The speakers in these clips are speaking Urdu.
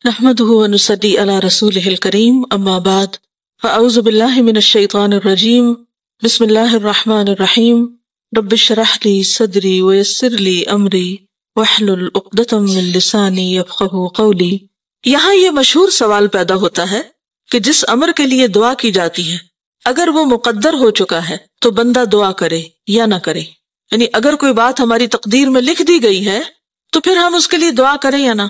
نحمده ونصلي على رسوله الكريم اما بعد فاعوذ بالله من الشيطان الرجيم بسم الله الرحمن الرحيم رب اشرح لي صدري ويسر لي امري واحلل عقدة من لساني يفقهوا قولي۔ یہاں یہ مشہور سوال پیدا ہوتا ہے کہ جس امر کے لیے دعا کی جاتی ہے اگر وہ مقدر ہو چکا ہے تو بندہ دعا کرے یا نہ کرے، یعنی اگر کوئی بات ہماری تقدیر میں لکھ دی گئی ہے تو پھر ہم اس کے لیے دعا کریں یا نہ۔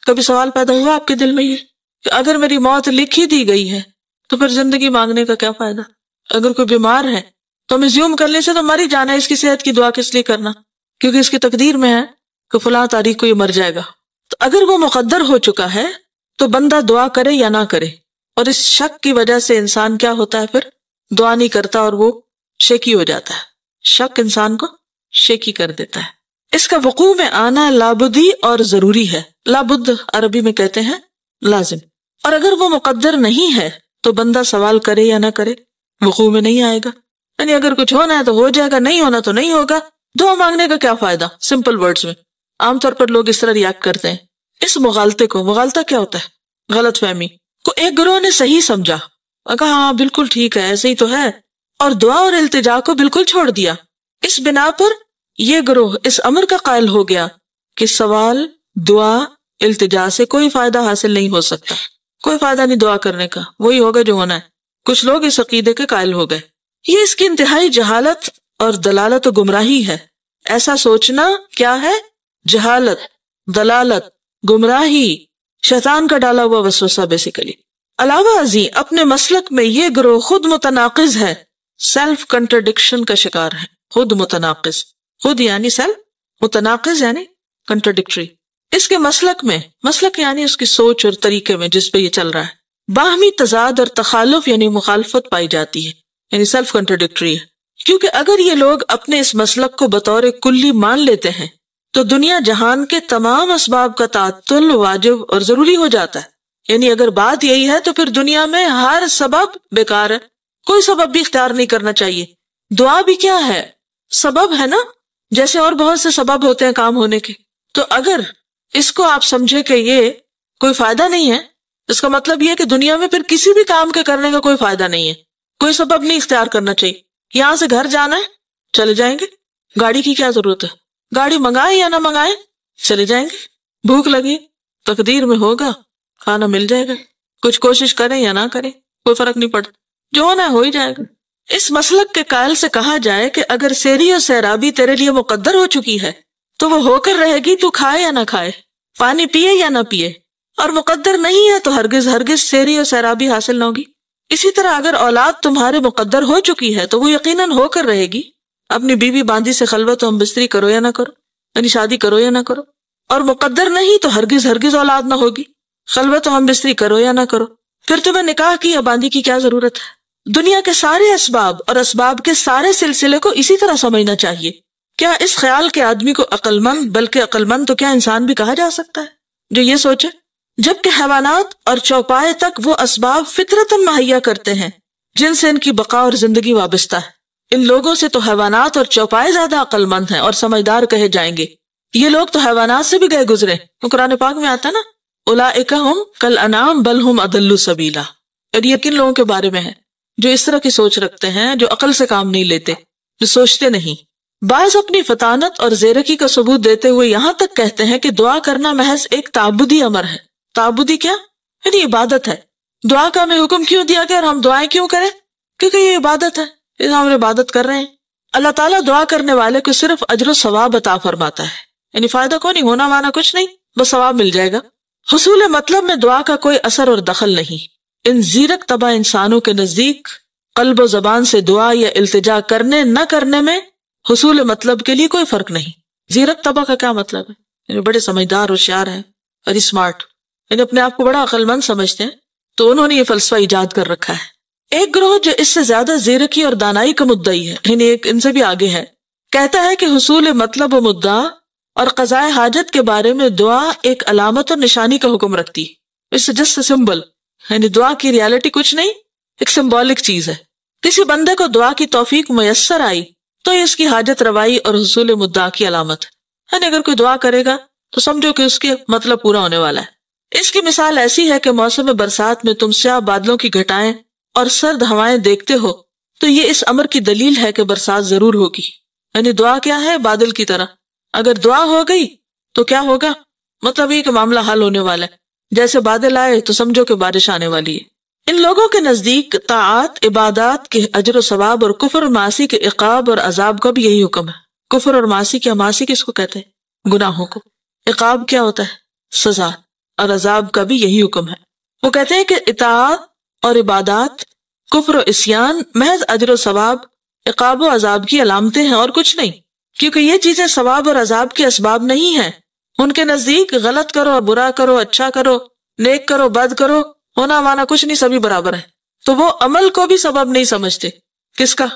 کبھی سوال پیدا ہوا آپ کے دل میں یہ کہ اگر میری موت لکھ ہی دی گئی ہے تو پھر زندگی مانگنے کا کیا فائدہ؟ اگر کوئی بیمار ہے تو ہم زیوم کرنے سے تو مر ہی جانا ہے، اس کی صحت کی دعا کس لیے کرنا؟ کیونکہ اس کی تقدیر میں ہے کہ فلاں تاریخ کو یہ مر جائے گا۔ تو اگر وہ مقدر ہو چکا ہے تو بندہ دعا کرے یا نہ کرے، اور اس شک کی وجہ سے انسان کیا ہوتا ہے، پھر دعا نہیں کرتا اور وہ شیکی ہو جاتا ہے۔ شک انسان کو شیکی کر دیتا ہے۔ اس کا وقوع میں آنا لابدی اور ضروری ہے۔ لابد عربی میں کہتے ہیں لازم، اور اگر وہ مقدر نہیں ہے تو بندہ سوال کرے یا نہ کرے وقوع میں نہیں آئے گا۔ یعنی اگر کچھ ہونا ہے تو ہو جائے گا، نہیں ہونا تو نہیں ہوگا، دعا مانگنے کا کیا فائدہ؟ سمپل ورڈز میں عام طور پر لوگ اس طرح ریاکٹ کرتے ہیں۔ اس مغالطے کو، مغالطہ کیا ہوتا ہے؟ غلط فہمی کو ایک گروہ نے صحیح سمجھا، کہا ہاں بالکل ٹھیک ہے، ایسے ہی تو ہے، اور دعا اور التجا کو بالکل چھوڑ دیا۔ اس بنا پر یہ گروہ اس امر کا قائل ہو گیا کہ سوال، دعا، التجا سے کوئی فائدہ حاصل نہیں ہو سکتا، کوئی فائدہ نہیں دعا کرنے کا، وہی ہوگا جو ہونا ہے۔ کچھ لوگ اس عقیدے کے قائل ہو گئے۔ یہ اس کی انتہائی جہالت اور دلالت و گمراہی ہے۔ ایسا سوچنا کیا ہے؟ جہالت، دلالت، گمراہی، شیطان کا ڈالا ہوا وسوسہ بیسیکلی۔ علاوہ ازیں اپنے مسلک میں یہ گروہ خود متناقض ہے، سیلف کنٹرڈکشن کا شکار ہے۔ خود متناقض، خود یعنی سیلف، متناقض یعنی کنٹرڈکٹری۔ اس کے مسلک میں، مسلک یعنی اس کی سوچ اور طریقے میں جس پہ یہ چل رہا ہے، باہمی تضاد اور تخالف یعنی مخالفت پائی جاتی ہے، یعنی سیلف کنٹرڈکٹری ہے۔ کیونکہ اگر یہ لوگ اپنے اس مسلک کو بطور کلی مان لیتے ہیں تو دنیا جہان کے تمام اسباب کا تعطل واجب اور ضروری ہو جاتا ہے۔ یعنی اگر بات یہی ہے تو پھر دنیا میں ہر سبب بیکار ہے، کوئی سبب بھی اختیار نہیں کرنا چاہیے۔ دعا بھی کیا ہے؟ سبب ہے نا، جیسے اور بہت سے سبب ہوتے ہیں کام ہونے کے۔ تو اگر اس کو آپ سمجھے کہ یہ کوئی فائدہ نہیں ہے، اس کا مطلب یہ کہ دنیا میں پھر کسی بھی کام کے کرنے کا کوئی فائدہ نہیں ہے، کوئی سبب نہیں اختیار کرنا چاہیے۔ یہاں سے گھر جانا ہے، چلے جائیں گے، گاڑی کی کیا ضرورت ہے؟ گاڑی منگائیں یا نہ منگائیں، چلے جائیں گے۔ بھوک لگی، تقدیر میں ہوگا، کھانا مل جائے گا، کچھ کوشش کریں یا نہ کریں کوئی فرق نہیں پڑتا، جو ہونا ہے ہو ہی جائے گا۔ اس مسلک کے قائل سے کہا جائے کہ اگر سیری اور سیرابی تیرے لیے مقدر ہو چکی ہے تو وہ ہو کر رہے گی، تو کھائے یا نہ کھائے، پانی پیے یا نہ پیے، اور مقدر نہیں ہے تو ہرگز ہرگز سیری اور سیرابی حاصل نہ ہوگی۔ اسی طرح اگر اولاد تمہارے مقدر ہو چکی ہے تو وہ یقیناً ہو کر رہے گی۔ اپنی بیوی باندی سے خلوت و ہم بستری کرو یا نہ کرو، یعنی شادی کرو یا نہ کرو، اور مقدر نہیں تو ہرگز ہرگز اولاد نہ ہوگی، خلوت و ہم بستری کرو یا نہ کرو، پھر تمہیں نکاح کی یا باندی کی کیا ضرورت ہے؟ دنیا کے سارے اسباب اور اسباب کے سارے سلسلے کو اسی طرح سمجھنا چاہیے۔ کیا اس خیال کے آدمی کو عقل مند، بلکہ عقل مند تو کیا انسان بھی کہا جا سکتا ہے جو یہ سوچے؟ جبکہ حیوانات اور چوپائے تک وہ اسباب فطرتاً مہیا کرتے ہیں جن سے ان کی بقا اور زندگی وابستہ ہے۔ ان لوگوں سے تو حیوانات اور چوپائے زیادہ عقل مند ہیں اور سمجھدار کہے جائیں گے۔ یہ لوگ تو حیوانات سے بھی گئے گزرے، تو قرآن پاک میں آتا نا، اولئک ھم کالانعام بل ھم اضل سبیلا۔ اور یہ کن لوگوں کے بارے میں ہے؟ جو اس طرح کی سوچ رکھتے ہیں، جو عقل سے کام نہیں لیتے، جو سوچتے نہیں۔ بعض اپنی فطانت اور زیرکی کا ثبوت دیتے ہوئے یہاں تک کہتے ہیں کہ دعا کرنا محض ایک تعبدی امر ہے۔ تعبدی کیا؟ یعنی عبادت ہے۔ دعا کا ہمیں حکم کیوں دیا گیا اور ہم دعائیں کیوں کریں؟ کیونکہ یہ عبادت ہے، ہم عبادت کر رہے ہیں۔ اللہ تعالیٰ دعا کرنے والے کو صرف اجر و ثواب عطا فرماتا ہے، یعنی فائدہ کو نہیں، ہونا مانا کچھ نہیں، بس ثواب مل جائے گا۔ حصول مطلب میں دعا کا کوئی اثر اور دخل نہیں۔ ان زیرک طبع انسانوں کے نزدیک قلب و زبان سے دعا یا التجا کرنے نہ کرنے میں حصول مطلب کے لیے کوئی فرق نہیں۔ زیرک طبع کا کیا مطلب ہے؟ یعنی بڑے سمجھدار، ہوشیار ہیں اور اسمارٹ، یعنی اپنے آپ کو بڑا عقل مند سمجھتے ہیں، تو انہوں نے یہ فلسفہ ایجاد کر رکھا ہے۔ ایک گروہ جو اس سے زیادہ زیرکی اور دانائی کا مدعی ہے، یعنی ایک ان سے بھی آگے ہے، کہتا ہے کہ حصول مطلب و مدعا اور قضاء حاجت کے بارے میں دعا ایک علامت اور نشانی کا حکم رکھتی ہے۔ اس سے جسٹ سمبل، یعنی دعا کی ریالٹی کچھ نہیں، ایک سمبولک چیز ہے۔ کسی بندے کو دعا کی توفیق میسر آئی تو یہ اس کی حاجت روائی اور حصول مدعا کی علامت ہے۔ یعنی اگر کوئی دعا کرے گا تو سمجھو کہ اس کے مطلب پورا ہونے والا ہے۔ اس کی مثال ایسی ہے کہ موسم برسات میں تم سیاہ بادلوں کی گھٹائیں اور سرد ہوائیں دیکھتے ہو تو یہ اس امر کی دلیل ہے کہ برسات ضرور ہوگی. یعنی دعا کیا ہے؟ بادل کی طرح. اگر دعا ہو گئی تو کیا ہوگا؟ مطلب یہ کہ معاملہ حل ہونے والا ہے. جیسے بادل آئے تو سمجھو کہ بارش آنے والی ہے. ان لوگوں کے نزدیک طاعات عبادات کے اجر و ثواب اور کفر اور معاصی کے عقاب اور عذاب کا بھی یہی حکم ہے. کفر اور معاصی کیا؟ معاصی کس کو کہتے ہیں؟ گناہوں کو. عقاب کیا ہوتا ہے؟ سزا. اور عذاب کا بھی یہی حکم ہے. وہ کہتے ہیں کہ اطاعت اور عبادات، کفر و عصیان محض اجر و ثواب، عقاب و عذاب کی علامتیں ہیں اور کچھ نہیں، کیونکہ یہ چیزیں ثواب اور عذاب کے اسباب نہیں ہیں. ان کے نزدیک غلط کرو، برا کرو، اچھا کرو، نیک کرو، بد کرو، ہونا مانا کچھ نہیں، سبھی برابر ہے. تو وہ عمل کو بھی سبب نہیں سمجھتے. کس کا؟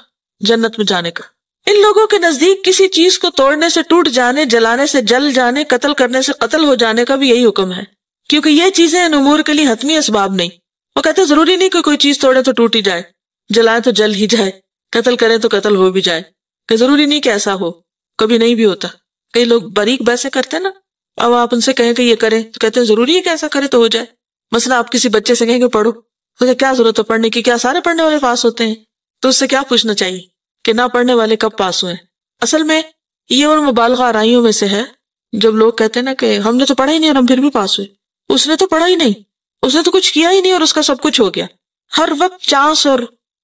جنت میں جانے کا. ان لوگوں کے نزدیک کسی چیز کو توڑنے سے ٹوٹ جانے، جلانے سے جل جانے، قتل کرنے سے قتل ہو جانے کا بھی یہی حکم ہے، کیونکہ یہ چیزیں ان امور کے لیے حتمی اسباب نہیں. وہ کہتے ہیں ضروری نہیں کہ کوئی چیز توڑے تو ٹوٹ ہی جائے، جلائے تو جل ہی جائے، قتل کرے تو قتل ہو بھی جائے، کہ ضروری نہیں کہ ایسا ہو. کبھی نہیں بھی ہوتا. کئی لوگ باریک بحثیں کرتے ہیں نا، اب آپ ان سے کہیں کہ یہ کریں تو کہتے ہیں ضروری ہے کہ ایسا کرے تو ہو جائے. مثلا آپ کسی بچے سے کہیں کہ پڑھو تو کیا ضرورت ہے پڑھنے کی؟ کیا سارے پڑھنے والے پاس ہوتے ہیں؟ تو اس سے کیا پوچھنا چاہیے کہ نہ پڑھنے والے کب پاس ہوئے. اصل میں یہ ان مبالغہ آرائیوں میں سے ہے جب لوگ کہتے ہیں نا کہ ہم نے تو پڑھا ہی نہیں اور ہم پھر بھی پاس ہوئے. اس نے تو پڑھا ہی نہیں، اس نے تو کچھ کیا ہی نہیں اور اس کا سب کچھ ہو گیا. ہر وقت چانس اور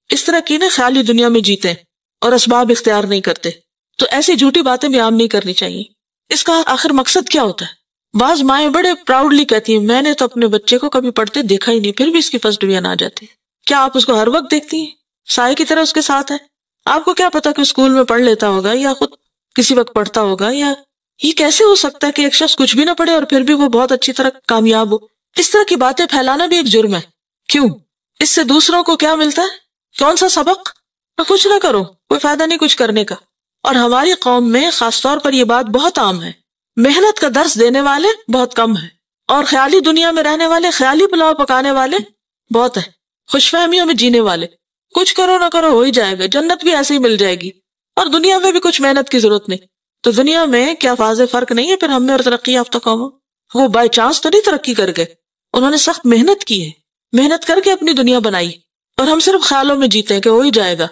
اس طرح کی نا خیالی دنیا میں جیتے اور اسباب اختیار نہیں کرتے. تو ایسی جھوٹی باتیں بھی عام نہیں کرنی چاہیے. اس کا آخر مقصد کیا ہوتا ہے؟ بعض مائیں بڑے پراؤڈلی کہتی ہیں میں نے تو اپنے بچے کو کبھی پڑھتے دیکھا ہی نہیں، پھر بھی اس کی فرسٹ ڈویژن آ جاتی ہے. کیا آپ اس کو ہر وقت دیکھتی ہیں؟ سائے کی طرح اس کے ساتھ ہے. آپ کو کیا پتا کہ اسکول میں پڑھ لیتا ہوگا یا خود کسی وقت پڑھتا ہوگا، یا یہ کیسے ہو سکتا ہے کہ ایک شخص کچھ بھی نہ پڑھے اور پھر بھی وہ بہت اچھی طرح کامیاب ہو؟ اس طرح کی باتیں پھیلانا بھی ایک جرم ہے. کیوں؟ اس سے دوسروں کو کیا ملتا ہے؟ کون سا سبق؟ کچھ نہ کرو، کوئی فائدہ نہیں کچھ کرنے کا. اور ہماری قوم میں خاص طور پر یہ بات بہت عام ہے. محنت کا درس دینے والے بہت کم ہیں، اور خیالی دنیا میں رہنے والے، خیالی پلاؤ پکانے والے بہت ہیں. خوش فہمیوں میں جینے والے، کچھ کرو نہ کرو ہو ہی جائے گا، جنت بھی ایسے ہی مل جائے گی اور دنیا میں بھی کچھ محنت کی ضرورت نہیں. تو دنیا میں کیا واضح فرق نہیں ہے پھر ہم میں اور ترقی یافتہ قوموں؟ وہ بائی چانس تو نہیں ترقی کر گئے، انہوں نے سخت محنت کی ہے، محنت کر کے اپنی دنیا بنائی، اور ہم صرف خیالوں میں جیتے ہیں کہ ہو ہی جائے گا.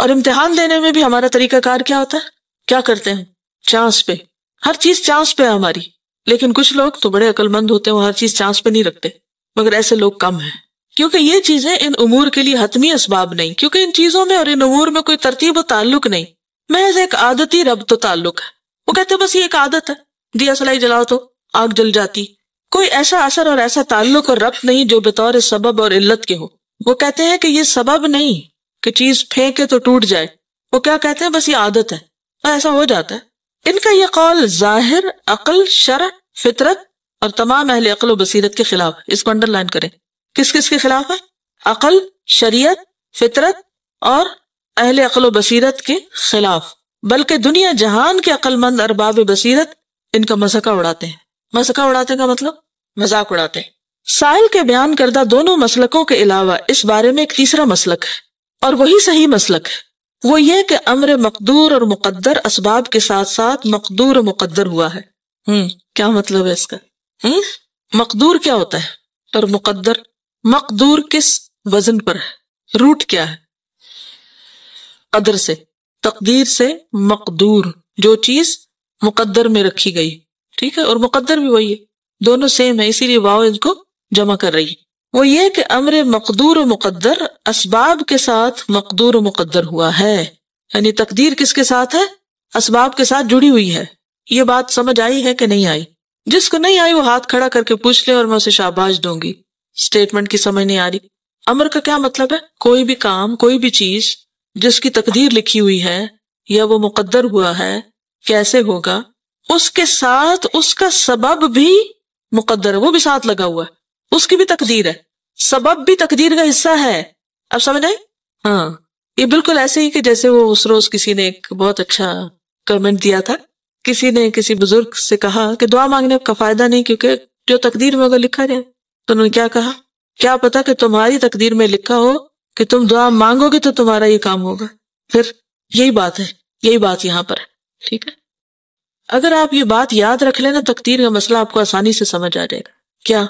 اور امتحان دینے میں بھی ہمارا طریقہ کار کیا ہوتا ہے؟ کیا کرتے ہیں؟ چانس پہ. ہر چیز چانس پہ ہے ہماری. لیکن کچھ لوگ تو بڑے عقل مند ہوتے ہیں، وہ ہر چیز چانس پہ نہیں رکھتے، مگر ایسے لوگ کم ہیں. کیونکہ یہ چیزیں ان امور کے لیے حتمی اسباب نہیں، کیونکہ ان چیزوں میں اور ان امور میں کوئی ترتیب و تعلق نہیں، محض ایک عادتی ربط و تعلق ہے. وہ کہتے بس یہ ایک عادت ہے، دیا سلائی جلاؤ تو آگ جل جاتی. کوئی ایسا اثر اور ایسا تعلق اور ربط نہیں جو بطور سبب اور علت کے ہو. وہ کہتے ہیں کہ یہ سبب نہیں کہ چیز پھینکے تو ٹوٹ جائے. وہ کیا کہتے ہیں؟ بس یہ عادت ہے، ایسا ہو جاتا ہے. ان کا یہ قول ظاہر، عقل، شرع، فطرت اور تمام اہل عقل و بصیرت کے خلاف. اس کو انڈر لائن کریں. کس کس کے خلاف ہے؟ عقل، شریعت، فطرت اور اہل عقل و بصیرت کے خلاف. بلکہ دنیا جہان کے عقل مند ارباب بصیرت ان کا مذاق اڑاتے ہیں. مذاق اڑاتے کا مطلب مذاق اڑاتے ہیں. سائل کے بیان کردہ دونوں مسلکوں کے علاوہ اس بارے میں ایک تیسرا مسلک ہے، اور وہی صحیح مسلک ہے. وہ یہ کہ امر مقدور اور مقدر اسباب کے ساتھ ساتھ مقدور و مقدر ہوا ہے. کیا مطلب ہے اس کا؟ مقدور کیا ہوتا ہے اور مقدر؟ مقدور کس وزن پر ہے؟ روٹ کیا ہے؟ قدر سے، تقدیر سے مقدور، جو چیز مقدر میں رکھی گئی. ٹھیک ہے، اور مقدر بھی وہی ہے، دونوں سیم ہے، اسی لیے واو ان کو جمع کر رہی ہے. وہ یہ کہ امر مقدور و مقدر اسباب کے ساتھ مقدور و مقدر ہوا ہے. یعنی تقدیر کس کے ساتھ ہے؟ اسباب کے ساتھ جڑی ہوئی ہے. یہ بات سمجھ آئی ہے کہ نہیں آئی؟ جس کو نہیں آئی وہ ہاتھ کھڑا کر کے پوچھ لے اور میں اسے شاباش دوں گی. اسٹیٹمنٹ کی سمجھ نہیں آ رہی. امر کا کیا مطلب ہے؟ کوئی بھی کام، کوئی بھی چیز جس کی تقدیر لکھی ہوئی ہے یا وہ مقدر ہوا ہے کیسے ہوگا، اس کے ساتھ اس کا سبب بھی مقدر ہے، وہ بھی ساتھ لگا ہوا ہے، اس کی بھی تقدیر ہے، سبب بھی تقدیر کا حصہ ہے. اب سمجھ آئی؟ ہاں، یہ بالکل ایسے ہی کہ جیسے وہ اس روز کسی نے ایک بہت اچھا کمنٹ دیا تھا. کسی نے کسی بزرگ سے کہا کہ دعا مانگنے کا فائدہ نہیں، کیونکہ جو تقدیر میں اگر لکھا جائے. تو انہوں نے کیا کہا؟ کیا پتا کہ تمہاری تقدیر میں لکھا ہو کہ تم دعا مانگو گے تو تمہارا یہ کام ہوگا. پھر یہی بات ہے، یہی بات یہاں پر ہے. ٹھیک ہے، اگر آپ یہ بات یاد رکھ لیں نا، تقدیر کا مسئلہ آپ کو آسانی سے سمجھ آ جائے گا. کیا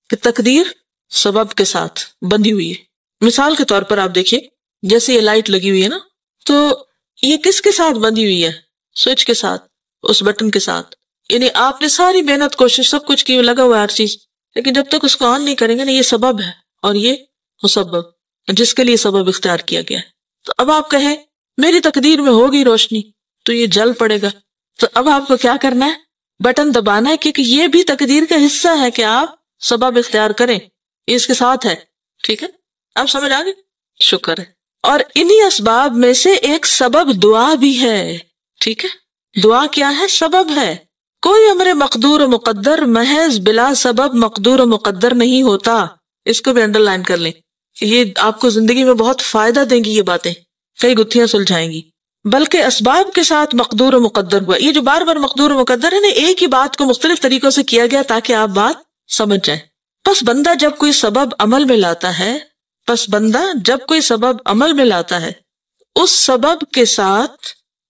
کہ تقدیر سبب کے ساتھ بندھی ہوئی ہے۔ مثال کے طور پر آپ دیکھیے، جیسے یہ لائٹ لگی ہوئی ہے نا، تو یہ کس کے ساتھ بندھی ہوئی ہے؟ سوئچ کے ساتھ، اس بٹن کے ساتھ۔ یعنی آپ نے ساری محنت، کوشش، سب کچھ کی، لگا ہوا ہر چیز، لیکن جب تک اس کو آن نہیں کریں گے نا، یہ سبب ہے اور یہ مسبب جس کے لیے سبب اختیار کیا گیا ہے۔ تو اب آپ کہیں میری تقدیر میں ہوگی روشنی تو یہ جل پڑے گا، تو اب آپ کو کیا کرنا ہے؟ بٹن دبانا ہے، کیونکہ یہ بھی تقدیر کا حصہ ہے کہ آپ سبب اختیار کریں، یہ اس کے ساتھ ہے۔ ٹھیک ہے، آپ سمجھ آ گئے؟ شکر ہے۔ اور انہی اسباب میں سے ایک سبب دعا بھی ہے۔ ٹھیک ہے، دعا کیا ہے؟ سبب ہے۔ کوئی امر مقدور و مقدر محض بلا سبب مقدور و مقدر نہیں ہوتا۔ اس کو بھی انڈر لائن کر لیں، یہ آپ کو زندگی میں بہت فائدہ دیں گی، یہ باتیں کئی گتھیاں سلجھائیں گی۔ بلکہ اسباب کے ساتھ مقدور و مقدر ہوا، یہ جو بار بار مقدور و مقدر ہے نا، ایک ہی بات کو مختلف طریقوں سے کیا گیا تاکہ آپ بات سمجھ جائیں۔ پس بندہ جب کوئی سبب عمل میں لاتا ہے، اس سبب کے ساتھ،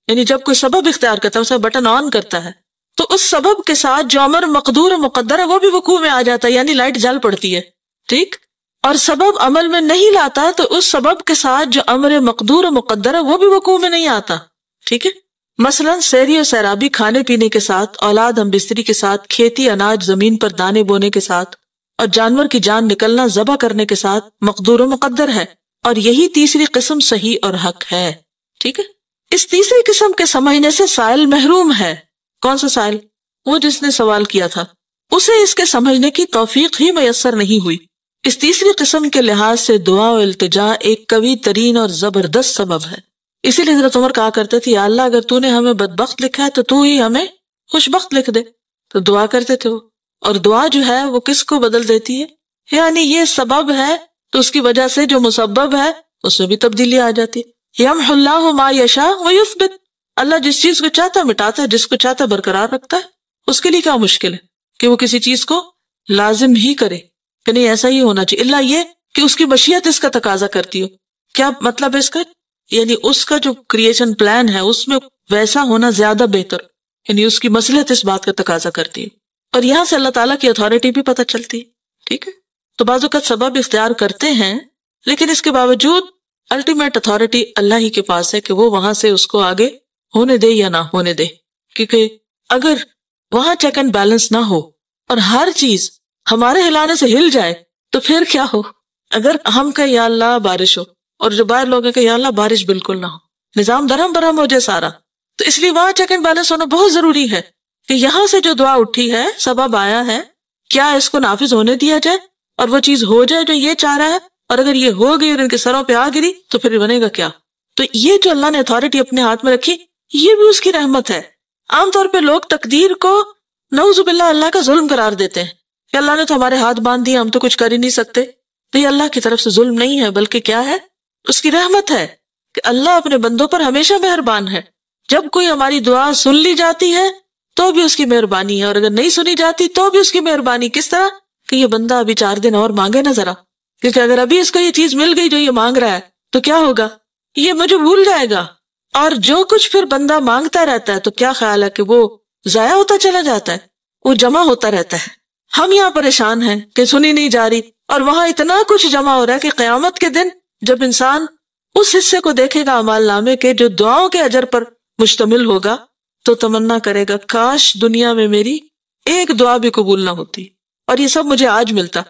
یعنی جب کوئی سبب اختیار کرتا ہے، اسے بٹن آن کرتا ہے، تو اس سبب کے ساتھ جو امر مقدور و مقدر ہے وہ بھی وقوع میں آ جاتا ہے، یعنی لائٹ جل پڑتی ہے۔ ٹھیک، اور سبب عمل میں نہیں لاتا تو اس سبب کے ساتھ جو امر مقدور و مقدر ہے وہ بھی وقوع میں نہیں آتا۔ ٹھیک ہے، مثلا سیری و سیرابی، کھانے پینے کے ساتھ، اولاد ہم بستری کے ساتھ، کھیتی اناج زمین پر دانے بونے کے ساتھ، اور جانور کی جان نکلنا ذبح کرنے کے ساتھ مقدور و مقدر ہے، اور یہی تیسری قسم صحیح اور حق ہے۔ ٹھیک ہے، اس تیسری قسم کے سمجھنے سے سائل محروم ہے۔ کون سا سائل؟ وہ جس نے سوال کیا تھا، اسے اس کے سمجھنے کی توفیق ہی میسر نہیں ہوئی۔ اس تیسری قسم کے لحاظ سے دعا و التجا ایک قوی ترین اور زبردست سبب ہے۔ اسی لیے حضرت عمر کہا کرتے تھے، یا اللہ اگر تو نے ہمیں بدبخت لکھا ہے تو تو ہی ہمیں خوشبخت لکھ دے۔ تو دعا کرتے تھے وہ، اور دعا جو ہے وہ کس کو بدل دیتی ہے؟ یعنی یہ سبب ہے تو اس کی وجہ سے جو مسبب ہے اس میں بھی تبدیلی آ جاتی ہے۔ یمحو اللہ ما یشاء ویثبت، اللہ جس چیز کو چاہتا مٹاتا ہے، جس کو چاہتا برقرار رکھتا ہے۔ اس کے لیے کیا مشکل ہے کہ وہ کسی چیز کو لازم ہی کرے کہ نہیں ایسا ہی ہونا چاہیے، اللہ یہ کہ اس کی مشیت اس کا تقاضا کرتی ہو۔ کیا مطلب ہے اس کا؟ یعنی اس کا جو کریشن پلان ہے اس میں ویسا ہونا زیادہ بہتر، یعنی اس کی مصلحت اس بات کا تقاضا کرتی ہے، اور یہاں سے اللہ تعالیٰ کی اتھارٹی بھی پتہ چلتی ہے۔ ٹھیک ہے، تو بعض اوقات سبب اختیار کرتے ہیں لیکن اس کے باوجود الٹیمیٹ اتھارٹی اللہ ہی کے پاس ہے کہ وہ وہاں سے اس کو آگے ہونے دے یا نہ ہونے دے، کیونکہ اگر وہاں چیک اینڈ بیلنس نہ ہو اور ہر چیز ہمارے ہلانے سے ہل جائے تو پھر کیا ہو؟ اگر ہم کہیں یا اللہ بارش ہو اور جو باہر لوگ ہیں کہ یا اللہ بارش بالکل نہ ہو، نظام درہم برہم ہو جائے سارا، تو اس لیے وہاں چیک اینڈ بیلنس ہونا بہت ضروری ہے کہ یہاں سے جو دعا اٹھی ہے، سبب آیا ہے، کیا اس کو نافذ ہونے دیا جائے اور وہ چیز ہو جائے جو یہ چاہ رہا ہے، اور اگر یہ ہو گئی اور ان کے سروں پہ آ گری تو پھر بنے گا کیا؟ تو یہ جو اللہ نے اتھارٹی اپنے ہاتھ میں رکھی یہ بھی اس کی رحمت ہے۔ عام طور پہ لوگ تقدیر کو نعوذ باللہ اللہ کا ظلم قرار دیتے ہیں کہ اللہ نے تو ہمارے ہاتھ باندھ دیے، ہم تو کچھ کر ہی نہیں سکتے۔ تو یہ اللہ کی طرف سے ظلم نہیں ہے، بلکہ کیا ہے؟ اس کی رحمت ہے کہ اللہ اپنے بندوں پر ہمیشہ مہربان ہے۔ جب کوئی ہماری دعا سن لی جاتی ہے تو بھی اس کی مہربانی ہے، اور اگر نہیں سنی جاتی تو بھی اس کی مہربانی۔ کس طرح؟ کہ یہ بندہ ابھی 4 دن اور مانگے نا ذرا، کیونکہ اگر ابھی اس کو یہ چیز مل گئی جو یہ مانگ رہا ہے تو کیا ہوگا؟ یہ مجھے بھول جائے گا، اور جو کچھ پھر بندہ مانگتا رہتا ہے تو کیا خیال ہے کہ وہ ضائع ہوتا چلا جاتا ہے، وہ جمع ہوتا رہتا ہے۔ ہم یہاں پریشان ہیں کہ سنی نہیں جا رہی، اور وہاں اتنا کچھ جمع ہو رہا ہے کہ قیامت کے دن جب انسان اس حصے کو دیکھے گا اعمال نامے کے جو دعاؤں کے اجر پر مشتمل ہوگا تو تمنا کرے گا کاش دنیا میں میری ایک دعا بھی قبول نہ ہوتی اور یہ سب مجھے آج ملتا۔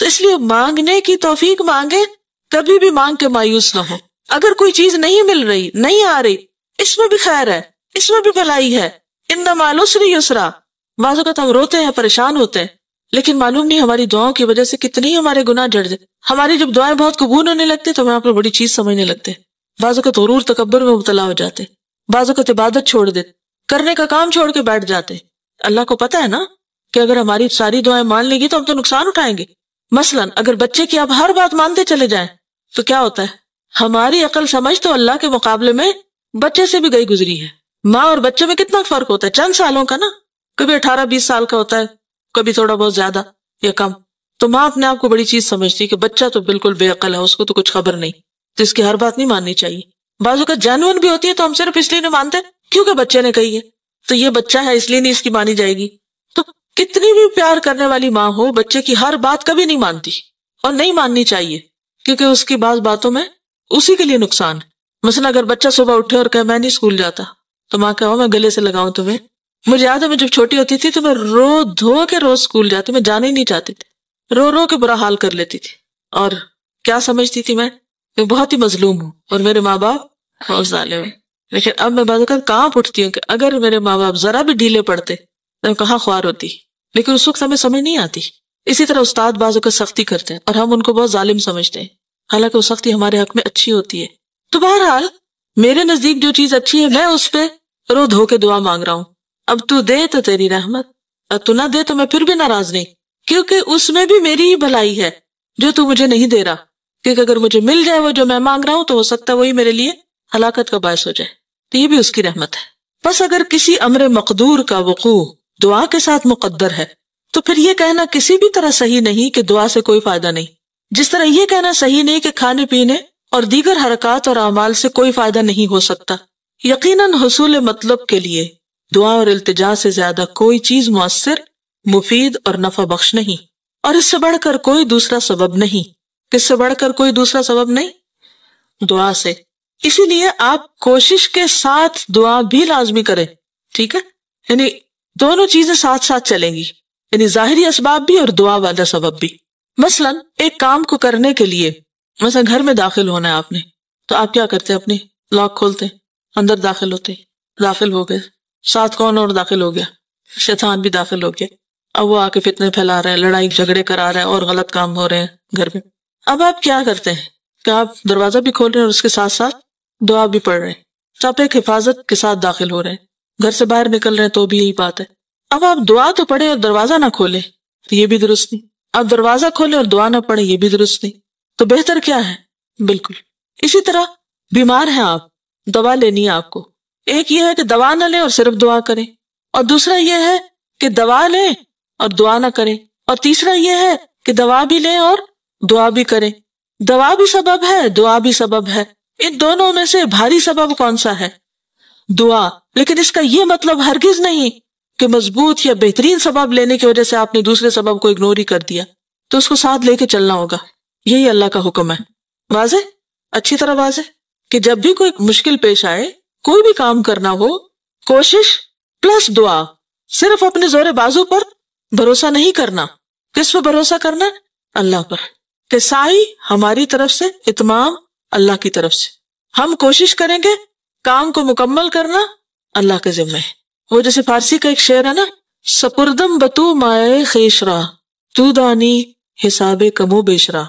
تو اس لیے مانگنے کی توفیق مانگے، کبھی بھی مانگ کے مایوس نہ ہو۔ اگر کوئی چیز نہیں مل رہی، نہیں آ رہی، اس میں بھی خیر ہے، اس میں بھی بھلائی ہے۔ ان مع العسر یسرا، بعض اوقات ہم روتے ہیں، پریشان ہوتے ہیں، لیکن معلوم نہیں ہماری دعاؤں کی وجہ سے کتنی ہمارے گناہ جڑ جائے۔ ہماری جب دعائیں بہت قبول ہونے لگتے تو ہم آپ کو بڑی چیز سمجھنے لگتے، بعض اوقات غرور تکبر میں مبتلا ہو جاتے، بعض اوقات عبادت چھوڑ دیتے، کرنے کا کام چھوڑ کے بیٹھ جاتے۔ اللہ کو پتا ہے نا کہ اگر ہماری ساری دعائیں مان لیں گی تو ہم تو نقصان اٹھائیں گے۔ مثلا اگر بچے کی آپ ہر بات مانتے چلے جائیں تو کیا ہوتا ہے؟ ہماری عقل سمجھ تو اللہ کے مقابلے میں بچے سے بھی گئی گزری ہے۔ ماں اور بچے میں کتنا فرق ہوتا ہے، چند سالوں کا نا، کبھی 18-20 سال کا ہوتا ہے، کبھی تھوڑا بہت زیادہ یا کم۔ تو ماں اپنے آپ کو بڑی چیز سمجھتی ہے کہ بچہ تو بالکل بے عقل ہے، اس کو تو کچھ خبر نہیں، تو اس کی ہر بات نہیں ماننی چاہیے۔ بعض اوقات جینوئن بھی ہوتی ہے تو ہم صرف اس لیے نہیں مانتے کیونکہ بچے نے کہی ہے، تو یہ بچہ ہے اس لیے نہیں اس کی مانی جائے گی۔ تو کتنی بھی پیار کرنے والی ماں ہو، بچے کی ہر بات کبھی نہیں مانتی، اور نہیں ماننی چاہیے، کیونکہ اس کی بعض باتوں میں اسی کے لیے نقصان ہے۔ مثلا اگر بچہ صبح اٹھے اور کہے میں نہیں اسکول جاتا، تو ماں کہو میں گلے سے لگاؤں تمہیں؟ مجھے یاد ہے میں جب چھوٹی ہوتی تھی تو میں رو دھو کے روز اسکول جاتی، میں جانا ہی نہیں چاہتی تھی، رو رو کے برا حال کر لیتی تھی، اور کیا سمجھتی تھی میں بہت ہی مظلوم ہوں اور میرے ماں باپ بہت ظالم ہیں۔ لیکن اب میں بعض اوقات کانپ اٹھتی ہوں کہ اگر میرے ماں باپ ذرا بھی ڈھیلے پڑتے تو میں کہاں خوار ہوتی، لیکن اس وقت ہمیں سمجھ نہیں آتی۔ اسی طرح استاد بعض اوقات سختی کرتے ہیں اور ہم ان کو بہت ظالم سمجھتے ہیں، حالانکہ وہ سختی ہمارے حق میں اچھی ہوتی ہے۔ تو بہرحال میرے نزدیک جو چیز اچھی ہے میں اس پہ رو دھو کے دعا مانگ رہا ہوں۔ اب تو دے تو تیری رحمت، اور تو نہ دے تو میں پھر بھی ناراض نہیں، کیونکہ اس میں بھی میری ہی بھلائی ہے جو تو مجھے نہیں دے رہا، کیونکہ اگر مجھے مل جائے وہ جو میں مانگ رہا ہوں تو ہو سکتا ہے وہی میرے لیے ہلاکت کا باعث ہو جائے، تو یہ بھی اس کی رحمت ہے۔ بس اگر کسی امر مقدور کا وقوع دعا کے ساتھ مقدر ہے تو پھر یہ کہنا کسی بھی طرح صحیح نہیں کہ دعا سے کوئی فائدہ نہیں، جس طرح یہ کہنا صحیح نہیں کہ کھانے پینے اور دیگر حرکات اور اعمال سے کوئی فائدہ نہیں ہو سکتا۔ یقیناً حصول مطلب کے لیے دعا اور التجا سے زیادہ کوئی چیز مؤثر، مفید اور نفع بخش نہیں، اور اس سے بڑھ کر کوئی دوسرا سبب نہیں۔ کس سے بڑھ کر کوئی دوسرا سبب نہیں؟ دعا سے۔ اسی لیے آپ کوشش کے ساتھ دعا بھی لازمی کریں، ٹھیک ہے؟ یعنی دونوں چیزیں ساتھ ساتھ چلیں گی، یعنی ظاہری اسباب بھی اور دعا والا سبب بھی۔ مثلا ایک کام کو کرنے کے لیے، مثلا گھر میں داخل ہونا ہے آپ نے، تو آپ کیا کرتے ہیں؟ اپنی لاک کھولتے، اندر داخل ہوتے، داخل ہو گئے، ساتھ کون اور داخل ہو گیا؟ شیطان بھی داخل ہو گیا۔ اب وہ آ کے فتنے پھیلا رہے ہیں، لڑائی جھگڑے کرا رہے ہیں اور غلط کام ہو رہے ہیں گھر میں۔ اب آپ کیا کرتے ہیں کہ آپ دروازہ بھی کھول رہے ہیں اور اس کے ساتھ ساتھ دعا بھی پڑھ رہے ہیں، تو آپ ایک حفاظت کے ساتھ داخل ہو رہے ہیں، گھر سے باہر نکل رہے ہیں تو بھی یہی بات ہے۔ اب آپ دعا تو پڑھیں اور دروازہ نہ کھولیں تو یہ بھی درست نہیں، آپ دروازہ کھولیں اور دعا نہ پڑھیں یہ بھی درست نہیں، تو بہتر کیا ہے؟ بالکل اسی طرح بیمار ہیں آپ، دوا لینی ہے آپ کو، ایک یہ ہے کہ دوا نہ لیں اور صرف دعا کریں، اور دوسرا یہ ہے کہ دوا لیں اور دعا نہ کریں، اور تیسرا یہ ہے کہ دوا بھی لیں اور دعا بھی کریں۔ دوا بھی سبب ہے، دعا بھی سبب ہے، ان دونوں میں سے بھاری سبب کون سا ہے؟ دعا۔ لیکن اس کا یہ مطلب ہرگز نہیں کہ مضبوط یا بہترین سبب لینے کی وجہ سے آپ نے دوسرے سبب کو اگنور ہی کر دیا، تو اس کو ساتھ لے کے چلنا ہوگا، یہی اللہ کا حکم ہے۔ واضح؟ اچھی طرح واضح کہ جب بھی کوئی مشکل پیش آئے، کوئی بھی کام کرنا ہو، کوشش پلس دعا، صرف اپنے زور بازو پر بھروسہ نہیں کرنا۔ کس پر بھروسہ کرنا؟ اللہ پر، کہ سائی ہماری طرف سے، اتمام اللہ کی طرف سے، ہم کوشش کریں گے، کام کو مکمل کرنا اللہ کے ذمہ ہے۔ وہ جیسے فارسی کا ایک شعر ہے نا، سپردم بتو مائے خیشرا تو دانی حساب کمو بیشرا،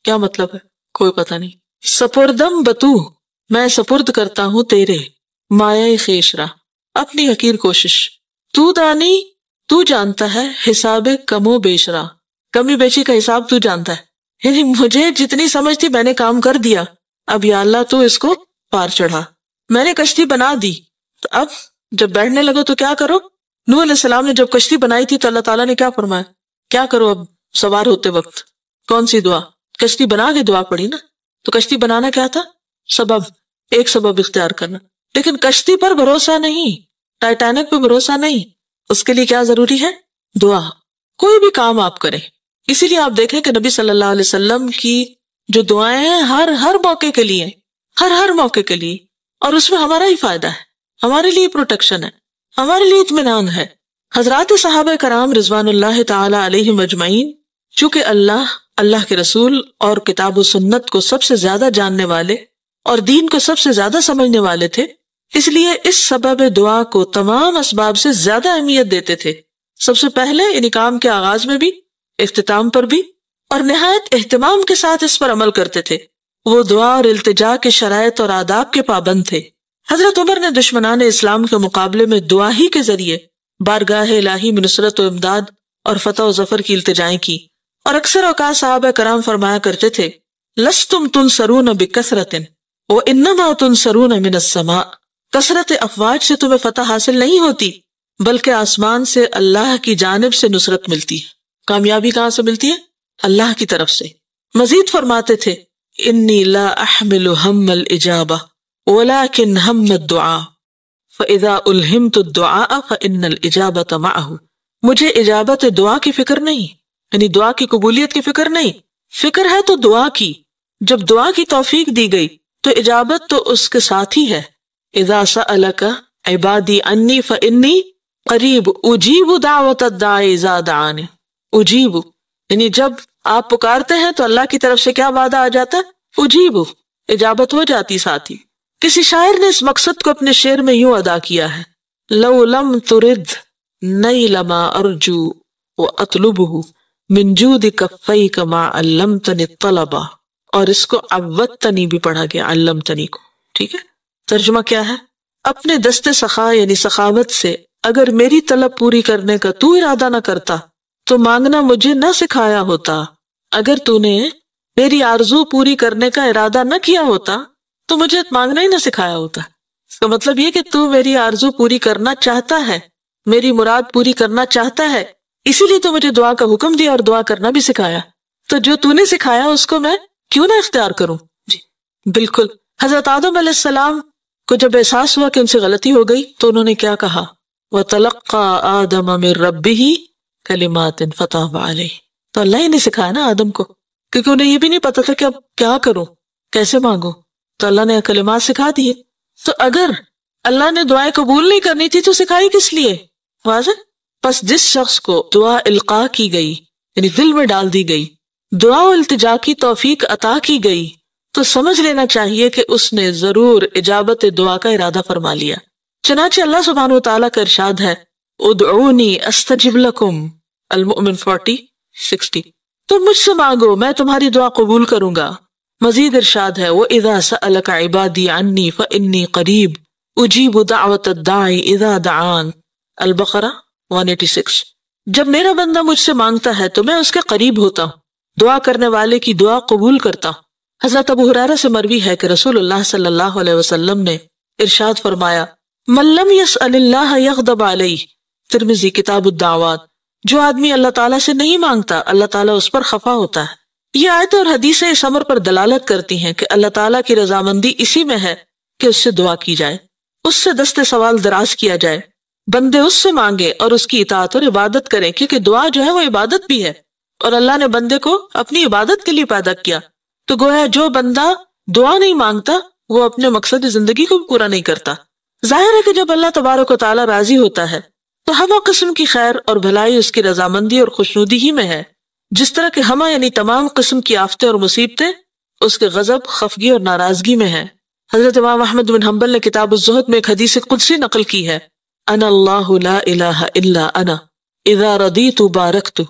کیا مطلب ہے؟ کوئی پتہ نہیں۔ سپردم بتو، میں سپرد کرتا ہوں تیرے، مائے خیشرا، اپنی حقیر کوشش، تو دانی، تو جانتا ہے، حساب کمو بیشرا، کمی بیشی کا حساب تو جانتا ہے، یعنی مجھے جتنی سمجھ تھی میں نے کام کر دیا، اب یا اللہ تو اس کو پار چڑھا، میں نے کشتی بنا دی، تو اب جب بیٹھنے لگو تو کیا کرو؟ نوح علیہ السلام نے جب کشتی بنائی تھی تو اللہ تعالیٰ نے کیا فرمایا؟ کیا کرو اب سوار ہوتے وقت؟ کون سی دعا؟ کشتی بنا کے دعا پڑھی نا۔ تو کشتی بنانا کیا تھا؟ سبب، ایک سبب اختیار کرنا، لیکن کشتی پر بھروسہ نہیں، ٹائٹینک پہ بھروسہ نہیں، اس کے لیے کیا ضروری ہے؟ دعا۔ کوئی بھی کام آپ کریں، اسی لیے آپ دیکھیں کہ نبی صلی اللہ علیہ وسلم کی جو دعائیں ہیں ہر موقع کے لیے، ہر موقع کے لیے، اور اس میں ہمارا ہی فائدہ ہے، ہمارے لیے پروٹیکشن ہے، ہمارے لیے اطمینان ہے۔ حضرات صحابہ کرام رضوان اللہ تعالی علیہم اجمعین چونکہ اللہ کے رسول اور کتاب و سنت کو سب سے زیادہ جاننے والے اور دین کو سب سے زیادہ سمجھنے والے تھے، اس لیے اس سبب دعا کو تمام اسباب سے زیادہ اہمیت دیتے تھے، سب سے پہلے ان کام کے آغاز میں بھی، اختتام پر بھی، اور نہایت اہتمام کے ساتھ اس پر عمل کرتے تھے۔ وہ دعا اور التجا کے شرائط اور آداب کے پابند تھے۔ حضرت عمر نے دشمنان اسلام کے مقابلے میں دعا ہی کے ذریعے بارگاہ الہی میں نصرت و امداد اور فتح و ظفر کی التجائیں کی، اور اکثر اوقات صحابہ کرام فرمایا کرتے تھے، لستم تنصرون بکثرۃ وانما تنصرون من السماء، کثرت افواج سے تمہیں فتح حاصل نہیں ہوتی بلکہ آسمان سے اللہ کی جانب سے نصرت ملتی ہے۔ کامیابی کہاں سے ملتی ہے؟ اللہ کی طرف سے۔ مزید فرماتے تھے، انی لا احمل ہم الاجابہ ولكن ہم الدعاء فاذا الہمت الدعاء فان الاجابۃ معه، مجھے اجابت دعا کی فکر نہیں، یعنی دعا کی قبولیت کی فکر نہیں، فکر ہے تو دعا کی. جب دعا کی توفیق دی گئی تو اجابت تو اس کے ساتھ ہی ہے. اذا سألک عبادی انی فانی قریب اجیب دعوت الداعی اذا دعانی. اجیب یعنی جب آپ پکارتے ہیں تو اللہ کی طرف سے کیا وعدہ آ جاتا ہے؟ اجیب، اجابت ہو جاتی ساتھ ہی. کسی شاعر نے اس مقصد کو اپنے شعر میں یوں ادا کیا ہے: لو لم ترد نیل ما ارجو واطلبه من جود کفیک ما علمتنی الطلبا. اور اس کو عودتنی بھی پڑھا گیا، علمتنی کو. ٹھیک ہے، ترجمہ کیا ہے؟ اپنے دست سخا یعنی سخاوت سے اگر میری طلب پوری کرنے کا تو ارادہ نہ کرتا تو مانگنا مجھے نہ سکھایا ہوتا. اگر تو نے میری آرزو پوری کرنے کا ارادہ نہ کیا ہوتا تو مجھے مانگنا ہی نہ سکھایا ہوتا. اس کا مطلب یہ کہ تو میری آرزو پوری کرنا چاہتا ہے، میری مراد پوری کرنا چاہتا ہے، اسی لیے تو مجھے دعا کا حکم دیا اور دعا کرنا بھی سکھایا. تو جو تو نے سکھایا اس کو میں کیوں نہ اختیار کروں؟ جی بالکل. حضرت آدم علیہ السلام کو جب احساس ہوا کہ ان سے غلطی ہو گئی تو انہوں نے کیا کہا؟ وَتَلَقَّى آدَمَ مِن رَبِّهِ كَلِمَاتٍ فَتَابَ عَلَيْهِ. تو اللہ ہی نے سکھایا نا آدم کو، کیونکہ انہیں یہ بھی نہیں پتا تھا کہ اب کیا کروں، کیسے مانگوں. تو اللہ نے کلمات سکھا دیے. تو اگر اللہ نے دعائیں قبول نہیں کرنی تھی تو سکھائی کس لیے؟ واضح. پس جس شخص کو دعا القاء کی گئی یعنی دل میں ڈال دی گئی، دعا و التجا کی توفیق عطا کی گئی، تو سمجھ لینا چاہیے کہ اس نے ضرور اجابت دعا کا ارادہ فرما لیا. چنانچہ اللہ سبحانہ و تعالیٰ کا ارشاد ہے: ادعونی استجب لکم، المؤمن 40-60. تم مجھ سے مانگو میں تمہاری دعا قبول کروں گا. مزید ارشاد ہے: وَإِذَا سَأَلَكَ عِبَادِي عَنِّي فَإِنِّي قَرِيبٌ أُجِيبُ دَعْوَةَ الدَّاعِ إِذَا دَعَانِ. البقرہ 186. جب میرا بندہ مجھ سے مانگتا ہے تو میں اس کے قریب ہوتا ہوں، دعا کرنے والے کی دعا قبول کرتا ہوں. حضرت ابو ہریرہ سے مروی ہے کہ رسول اللہ صلی اللہ علیہ وسلم نے ارشاد فرمایا: من لم يسأل اللہ یغضب علیہ. ترمذی کتاب الدعوات. جو آدمی اللہ تعالیٰ سے نہیں مانگتا اللہ تعالیٰ اس پر خفا ہوتا ہے. یہ آیت اور حدیثیں اس امر پر دلالت کرتی ہیں کہ اللہ تعالیٰ کی رضامندی اسی میں ہے کہ اس سے دعا کی جائے، اس سے دست سوال دراز کیا جائے، بندے اس سے مانگے اور اس کی اطاعت اور عبادت کریں، کیونکہ دعا جو ہے وہ عبادت بھی ہے اور اللہ نے بندے کو اپنی عبادت کے لیے پیدا کیا. تو گویا جو بندہ دعا نہیں مانگتا وہ اپنے مقصد زندگی کو بھی پورا نہیں کرتا. ظاہر ہے کہ جب اللہ تبارک و تعالیٰ راضی ہوتا ہے تو ہمہ قسم کی خیر اور بھلائی اس کی رضامندی اور خوشنودی ہی میں ہے، جس طرح کہ ہمہ یعنی تمام قسم کی آفتیں اور مصیبتیں اس کے غضب، خفگی اور ناراضگی میں ہیں. حضرت امام احمد بن حنبل نے کتاب الزہد میں ایک حدیث قدسی نقل کی ہے: انا اللہ لا الہ الا انا اذا رضیت بارکت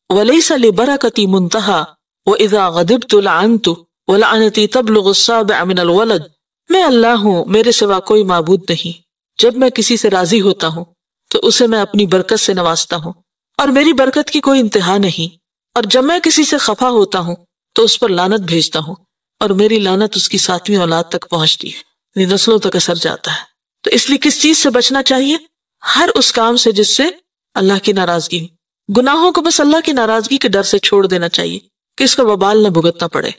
ولیس لبرکتی منتہا واذا غضبت لعنت ولعنتی تبلغ السابع من الولد. میں اللہ ہوں، میرے سوا کوئی معبود نہیں. جب میں کسی سے راضی ہوتا ہوں تو اسے میں اپنی برکت سے نوازتا ہوں اور میری برکت کی کوئی انتہا نہیں، اور جب میں کسی سے خفا ہوتا ہوں تو اس پر لعنت بھیجتا ہوں اور میری لعنت اس کی 7ویں اولاد تک پہنچتی ہے، نسلوں تک اثر جاتا ہے. تو اس لیے کس چیز سے بچنا چاہیے؟ ہر اس کام سے جس سے اللہ کی ناراضگی ہو. گناہوں کو بس اللہ کی ناراضگی کے ڈر سے چھوڑ دینا چاہیے کہ اس کا وبال نہ بھگتنا پڑے.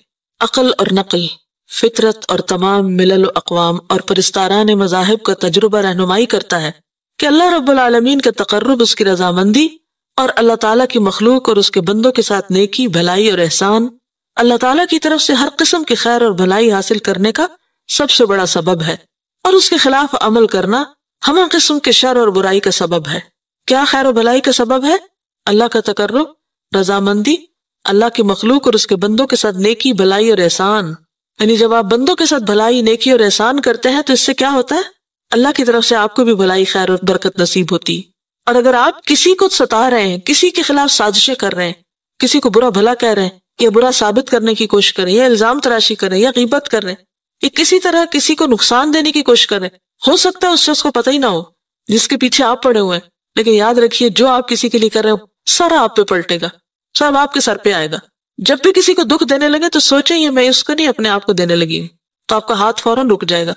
عقل اور نقل، فطرت اور تمام ملل و اقوام اور پرستاران مذاہب کا تجربہ رہنمائی کرتا ہے کہ اللہ رب العالمین کا تقرب، اس کی رضامندی اور اللہ تعالیٰ کی مخلوق اور اس کے بندوں کے ساتھ نیکی، بھلائی اور احسان اللہ تعالیٰ کی طرف سے ہر قسم کی خیر اور بھلائی حاصل کرنے کا سب سے بڑا سبب ہے، اور اس کے خلاف عمل کرنا ہمہ قسم کے شر اور برائی کا سبب ہے. کیا خیر و بھلائی کا سبب ہے؟ اللہ کا تقرب، رضامندی، اللہ کی مخلوق اور اس کے بندوں کے ساتھ نیکی، بھلائی اور احسان. یعنی جب آپ بندوں کے ساتھ بھلائی، نیکی اور احسان کرتے ہیں تو اس سے کیا ہوتا ہے؟ اللہ کی طرف سے آپ کو بھی بھلائی، خیر اور برکت نصیب ہوتی. اور اگر آپ کسی کو ستا رہے ہیں، کسی کے خلاف سازشیں کر رہے ہیں، کسی کو برا بھلا کہہ رہے ہیں یا برا ثابت کرنے کی کوشش کر رہے ہیں یا الزام تراشی کر رہے ہیں یا غیبت کر رہے ہیں یا کسی طرح کسی کو نقصان دینے کی کوشش کر رہے ہیں، ہو سکتا ہے اس شخص کو پتہ ہی نہ ہو جس کے پیچھے آپ پڑے ہوئے ہیں، لیکن یاد رکھیے جو آپ کسی کے لیے کر رہے ہو سارا آپ پہ پلٹے گا، سب آپ کے سر پہ آئے گا. جب بھی کسی کو دکھ دینے لگے تو سوچیں یہ میں اس کو نہیں اپنے آپ کو دینے لگی ہوں، تو آپ کا ہاتھ فوراً رک جائے گا،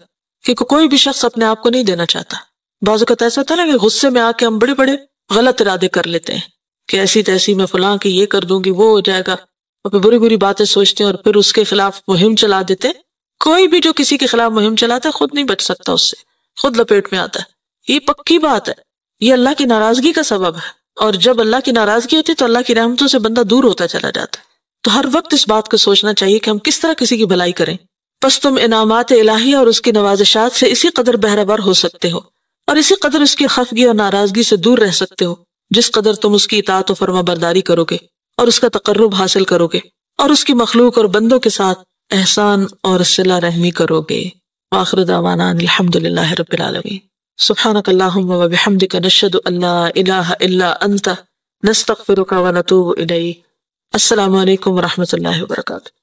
کیونکہ کوئی بھی شخص اپنے آپ کو نہیں دینا چاہتا. بعض اوقات ایسا ہوتا ہے نا کہ غصے میں آ کے ہم بڑے بڑے غلط ارادے کر لیتے ہیں کہ ایسی تیسی میں فلاں کی یہ کر دوں گی، وہ ہو جائے گا، اور پھر بری بری باتیں سوچتے ہیں اور پھر اس کے خلاف مہم چلا دیتے. کوئی بھی جو کسی کے خلاف مہم چلاتا ہے خود نہیں بچ سکتا، اس سے خود لپیٹ میں آتا ہے. یہ پکی بات ہے، یہ اللہ کی ناراضگی کا سبب ہے اور جب اللہ کی ناراضگی ہوتی ہے تو اللہ کی رحمتوں سے بندہ دور ہوتا چلا جاتا ہے. تو ہر وقت اس بات کو سوچنا چاہیے کہ ہم کس طرح کسی کی بھلائی کریں. پس تم انعامات الہیہ اور اس کی نوازشات سے اسی قدر بہرہ ہو سکتے ہو اور اسی قدر اس کی خفگی اور ناراضگی سے دور رہ سکتے ہو جس قدر تم اس کی اطاعت و فرما برداری کرو گے اور اس کا تقرب حاصل کرو گے اور اس کی مخلوق اور بندوں کے ساتھ احسان اور صلہ رحمی کرو گے. آخر دعوانا الحمدللہ رب العالمین. سبحانک اللہم و بحمدک نشہد ان لا الہ الا انت نستغفرک و نتوب الیک. السلام علیکم و رحمۃ اللہ وبرکاتہ.